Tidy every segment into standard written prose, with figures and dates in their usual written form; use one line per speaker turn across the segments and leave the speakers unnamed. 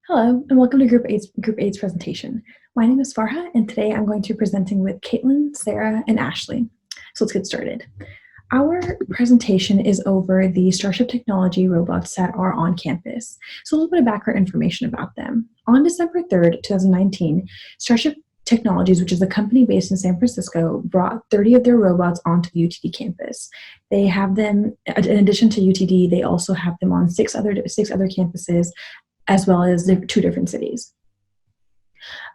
Hello, and welcome to Group Eight's presentation. My name is Farha, and today I'm going to be presenting with Caitlin, Sarah, and Ashley. So let's get started. Our presentation is over the Starship Technology robots that are on campus. So a little bit of background information about them. On December 3rd, 2019, Starship Technologies, which is a company based in San Francisco, brought 30 of their robots onto the UTD campus. They have them, in addition to UTD, they also have them on six other campuses, as well as two different cities.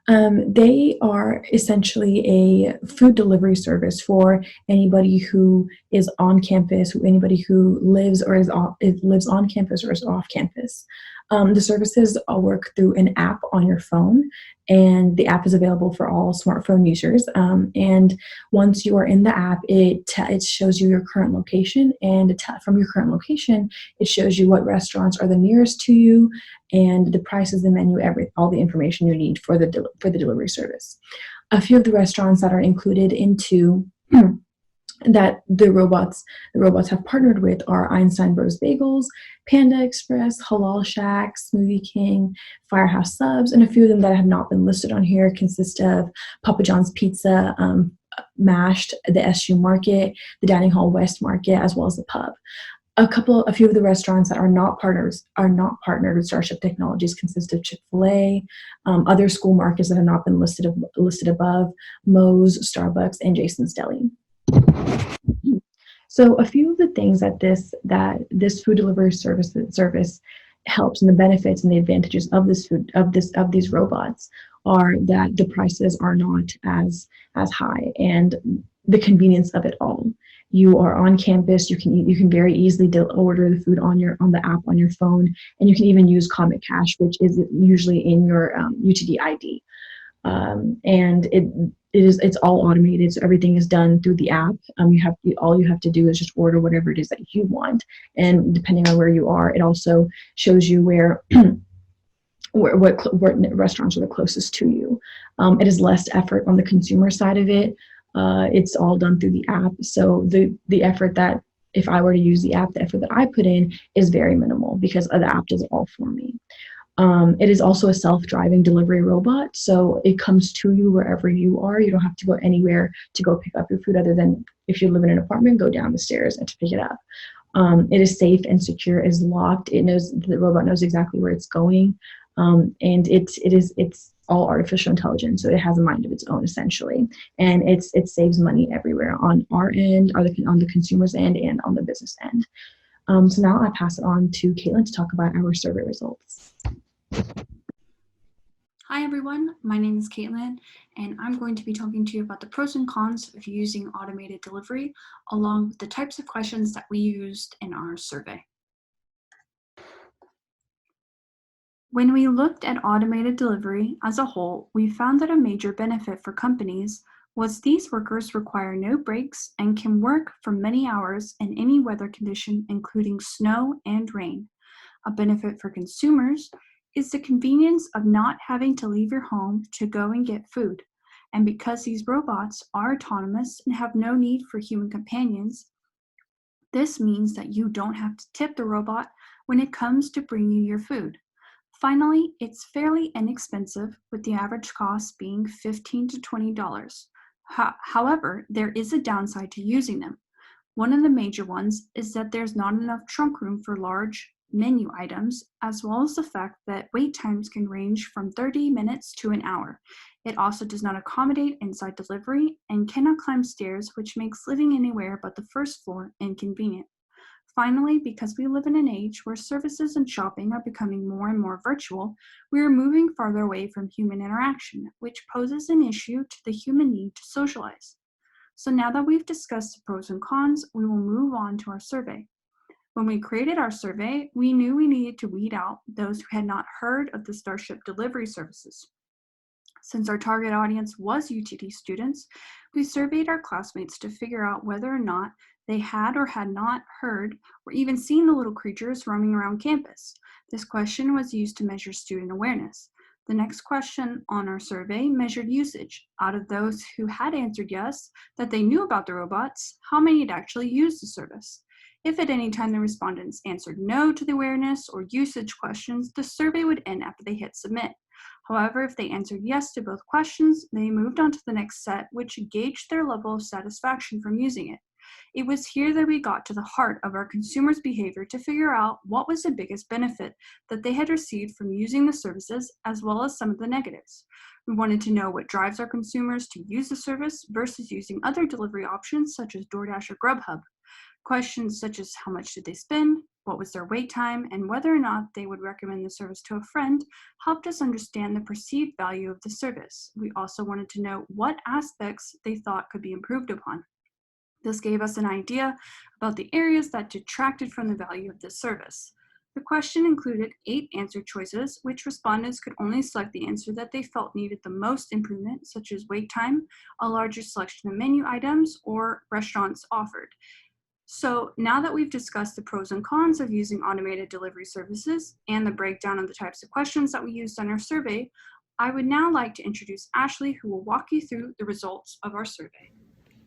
They are essentially a food delivery service for anybody who is on campus, anybody who lives on campus or is off campus. The services all work through an app on your phone, and the app is available for all smartphone users. And once you are in the app, it shows you your current location, and from your current location, it shows you what restaurants are the nearest to you, and the prices, the menu, all the information you need for the delivery service. A few of the restaurants that are included into that the robots have partnered with are Einstein Bros Bagels, Panda Express, Halal Shack, Smoothie King, Firehouse Subs, and a few of them that have not been listed on here consist of Papa John's Pizza, Mashed, the SU Market, the Dining Hall West Market, as well as the pub. A few of the restaurants that are not partnered with Starship Technologies consist of Chick-fil-A, other school markets that have not been listed above, Moe's, Starbucks, and Jason's Deli. So a few of the things that this food delivery service helps, and the benefits and the advantages of these robots are that the prices are not as high, and the convenience of it all. You are on campus. You can very easily order the food on the app on your phone, and you can even use Comet Cash, which is usually in your UTD ID. And it's all automated, so everything is done through the app. All you have to do is just order whatever it is that you want, and depending on where you are, it also shows you where what restaurants are the closest to you. It is less effort on the consumer side of it. It's all done through the app, so the effort that, if I were to use the app, the effort that I put in is very minimal because the app does it all for me. It is also a self-driving delivery robot, so it comes to you wherever you are. You don't have to go anywhere to go pick up your food, other than if you live in an apartment, go down the stairs and to pick it up. It is safe and secure. It is locked. The robot knows exactly where it's going, and it's all artificial intelligence, so it has a mind of its own essentially, and it saves money everywhere on our end, on the consumer's end, and on the business end. So now I pass it on to Caitlin to talk about our survey results.
Hi everyone, my name is Caitlin, and I'm going to be talking to you about the pros and cons of using automated delivery, along with the types of questions that we used in our survey. When we looked at automated delivery as a whole, we found that a major benefit for companies was these workers require no breaks and can work for many hours in any weather condition, including snow and rain. A benefit for consumers is the convenience of not having to leave your home to go and get food. And because these robots are autonomous and have no need for human companions, this means that you don't have to tip the robot when it comes to bring you your food. Finally, it's fairly inexpensive, with the average cost being $15 to $20. However, there is a downside to using them. One of the major ones is that there's not enough trunk room for large menu items, as well as the fact that wait times can range from 30 minutes to an hour. It also does not accommodate inside delivery and cannot climb stairs, which makes living anywhere but the first floor inconvenient. Finally, because we live in an age where services and shopping are becoming more and more virtual, we are moving farther away from human interaction, which poses an issue to the human need to socialize. So now that we've discussed the pros and cons, we will move on to our survey. When we created our survey, we knew we needed to weed out those who had not heard of the Starship delivery services. Since our target audience was UTD students, we surveyed our classmates to figure out whether or not they had or had not heard or even seen the little creatures roaming around campus. This question was used to measure student awareness. The next question on our survey measured usage. Out of those who had answered yes, that they knew about the robots, how many had actually used the service? If at any time the respondents answered no to the awareness or usage questions, the survey would end after they hit submit. However, if they answered yes to both questions, they moved on to the next set, which gauged their level of satisfaction from using it. It was here that we got to the heart of our consumers' behavior to figure out what was the biggest benefit that they had received from using the services, as well as some of the negatives. We wanted to know what drives our consumers to use the service versus using other delivery options such as DoorDash or Grubhub. Questions such as how much did they spend, what was their wait time, and whether or not they would recommend the service to a friend helped us understand the perceived value of the service. We also wanted to know what aspects they thought could be improved upon. This gave us an idea about the areas that detracted from the value of this service. The question included 8 answer choices, which respondents could only select the answer that they felt needed the most improvement, such as wait time, a larger selection of menu items, or restaurants offered. So now that we've discussed the pros and cons of using automated delivery services and the breakdown of the types of questions that we used on our survey, I would now like to introduce Ashley, who will walk you through the results of our survey.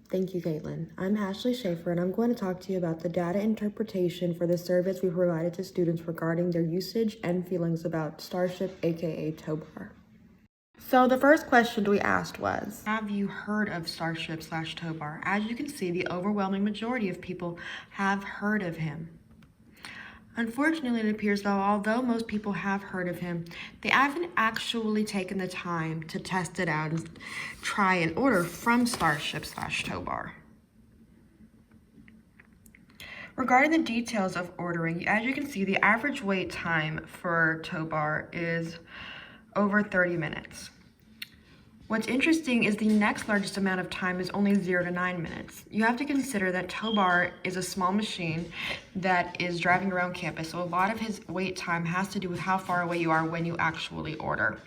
Thank you, Caitlin. I'm Ashley Schaefer, and I'm going to talk to you about the data interpretation for the service we provided to students regarding their usage and feelings about Starship, aka Tobar. So the first question we asked was, have you heard of Starship/Tobar? As you can see, the overwhelming majority of people have heard of him. Unfortunately, it appears though, although most people have heard of him, they haven't actually taken the time to test it out and try and order from Starship/Tobar. Regarding the details of ordering, as you can see, the average wait time for Tobar is over 30 minutes. What's interesting is the next largest amount of time is only 0 to 9 minutes. You have to consider that Tobar is a small machine that is driving around campus, so a lot of his wait time has to do with how far away you are when you actually order.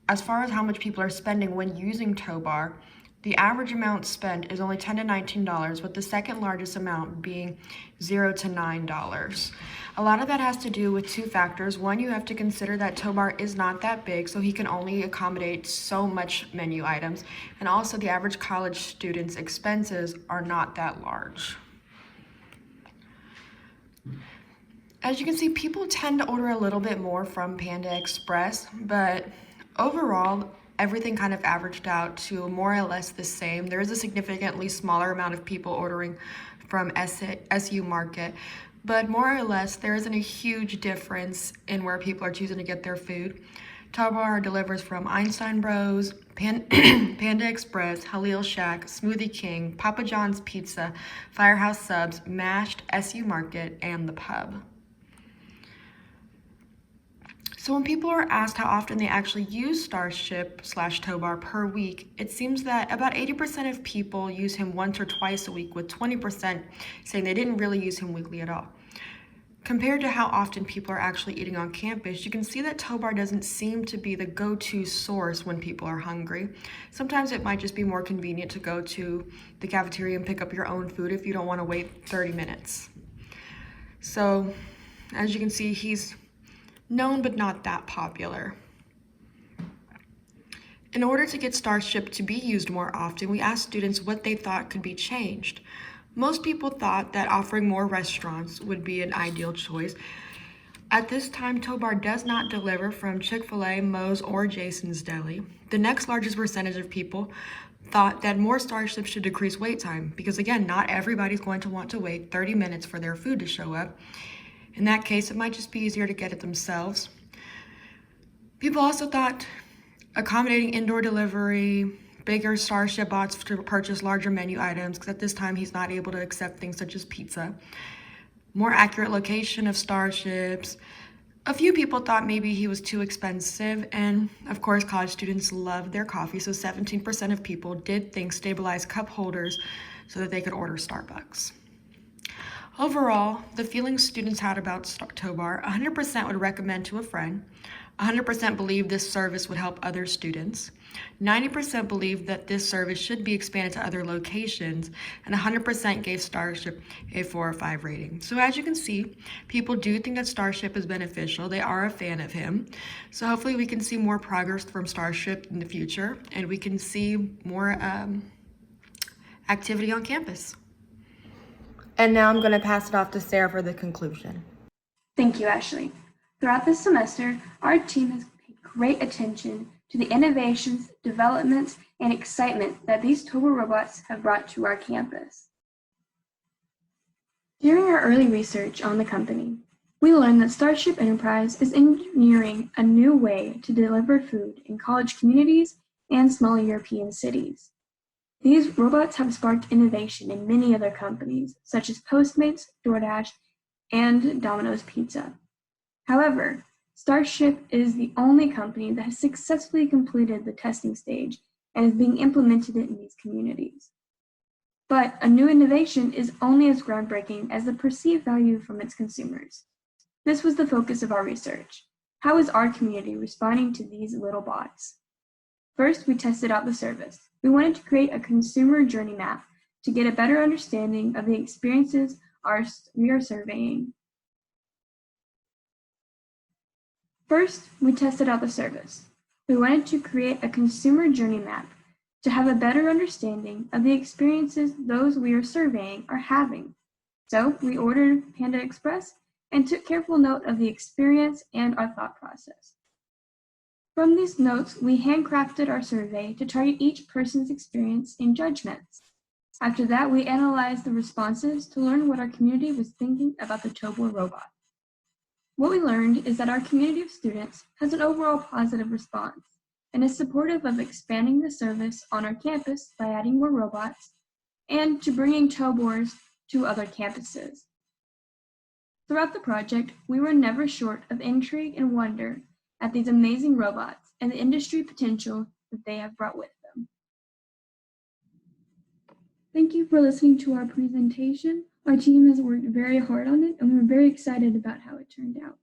As far as how much people are spending when using Tobar, the average amount spent is only $10 to $19, with the second largest amount being $0 to $9. A lot of that has to do with 2 factors. One, you have to consider that Tobar is not that big, so he can only accommodate so much menu items. And also the average college student's expenses are not that large. As you can see, people tend to order a little bit more from Panda Express, but overall, everything kind of averaged out to more or less the same. There is a significantly smaller amount of people ordering from SU Market, but more or less, there isn't a huge difference in where people are choosing to get their food. Tobar delivers from Einstein Bros, Panda Express, Halil Shack, Smoothie King, Papa John's Pizza, Firehouse Subs, Mashed, SU Market, and The Pub. So when people are asked how often they actually use Starship/Tobar per week, it seems that about 80% of people use him once or twice a week, with 20% saying they didn't really use him weekly at all. Compared to how often people are actually eating on campus, you can see that Tobar doesn't seem to be the go-to source when people are hungry. Sometimes it might just be more convenient to go to the cafeteria and pick up your own food if you don't want to wait 30 minutes. So, as you can see, he's known but not that popular. In order to get Starship to be used more often, we asked students what they thought could be changed. Most people thought that offering more restaurants would be an ideal choice. At this time, Tobar does not deliver from Chick-fil-A, Moe's, or Jason's Deli. The next largest percentage of people thought that more Starship should decrease wait time, because again, not everybody's going to want to wait 30 minutes for their food to show up. In that case, it might just be easier to get it themselves. People also thought accommodating indoor delivery, bigger Starship bots to purchase larger menu items, because at this time he's not able to accept things such as pizza. More accurate location of Starships. A few people thought maybe he was too expensive, and of course college students love their coffee, so 17% of people did think stabilized cup holders so that they could order Starbucks. Overall, the feelings students had about Tobar, 100% would recommend to a friend, 100% believe this service would help other students, 90% believe that this service should be expanded to other locations, and 100% gave Starship a 4 or 5 rating. So as you can see, people do think that Starship is beneficial. They are a fan of him. So hopefully we can see more progress from Starship in the future, and we can see more activity on campus. And now I'm going to pass it off to Sarah for the conclusion.
Thank you, Ashley. Throughout this semester, our team has paid great attention to the innovations, developments, and excitement that these Total Robots have brought to our campus. During our early research on the company, we learned that Starship Enterprise is engineering a new way to deliver food in college communities and small European cities. These robots have sparked innovation in many other companies, such as Postmates, DoorDash, and Domino's Pizza. However, Starship is the only company that has successfully completed the testing stage and is being implemented in these communities. But a new innovation is only as groundbreaking as the perceived value from its consumers. This was the focus of our research. How is our community responding to these little bots? First, we tested out the service. We wanted to create a consumer journey map to get a better understanding of the experiences we are surveying. First, we tested out the service. We wanted to create a consumer journey map to have a better understanding of the experiences those we are surveying are having. So we ordered Panda Express and took careful note of the experience and our thought process. From these notes, we handcrafted our survey to target each person's experience and judgments. After that, we analyzed the responses to learn what our community was thinking about the Tobler robot. What we learned is that our community of students has an overall positive response and is supportive of expanding the service on our campus by adding more robots and to bringing Toblers to other campuses. Throughout the project, we were never short of intrigue and wonder at these amazing robots and the industry potential that they have brought with them. Thank you for listening to our presentation. Our team has worked very hard on it, and we're very excited about how it turned out.